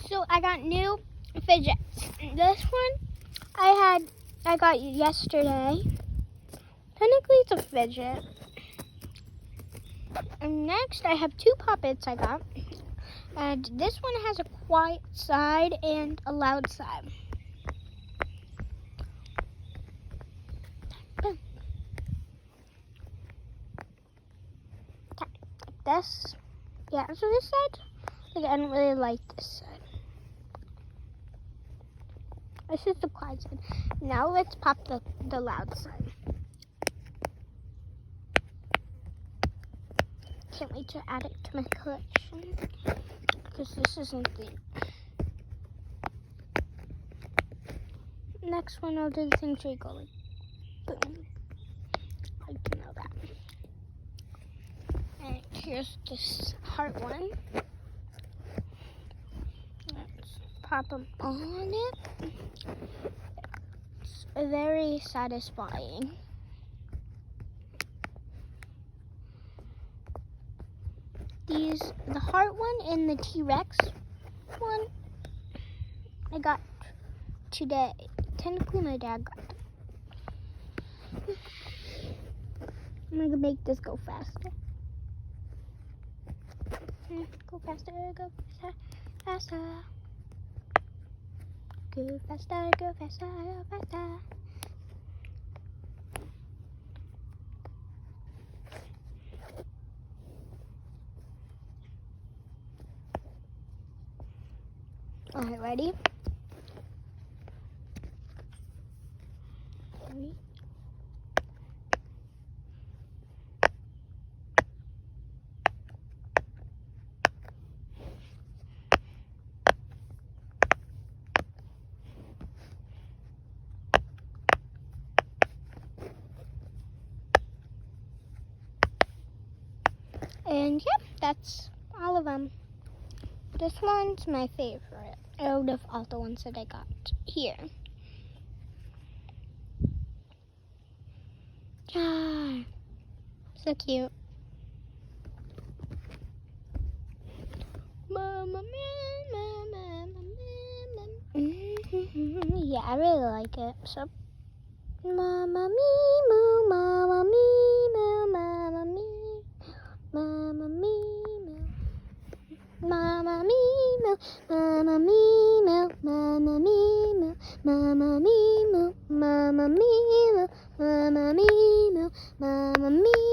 So I got new fidgets. This one I got yesterday. Technically it's a fidget. And next I have 2 puppets I got. And this one has a quiet side and a loud side. Boom. Okay, like this. Yeah, so this side, I don't really like this side. This is the quiet side. Now let's pop the loud side. Can't wait to add it to my collection because this isn't the next one. I'll do the thing where you go like boom. I do know that. And here's this heart one. Let's pop them on it. It's very satisfying. The heart one and the T-Rex one, I got today. Technically, my dad got them. I'm gonna make this go faster. Go faster, go faster, faster. Go faster, go faster, go faster. Alright, ready? 3. And yeah, that's all of them. This one's my favorite out of all the ones that I got here. Ah, so cute. Mama, yeah, I really like it. So, Mama me moo, Mama me moo, Mama me, Mama me moo, Mama me moo, Mama me moo, Mama me moo, Mama me moo, Mama me moo, Mama me moo, Mama me.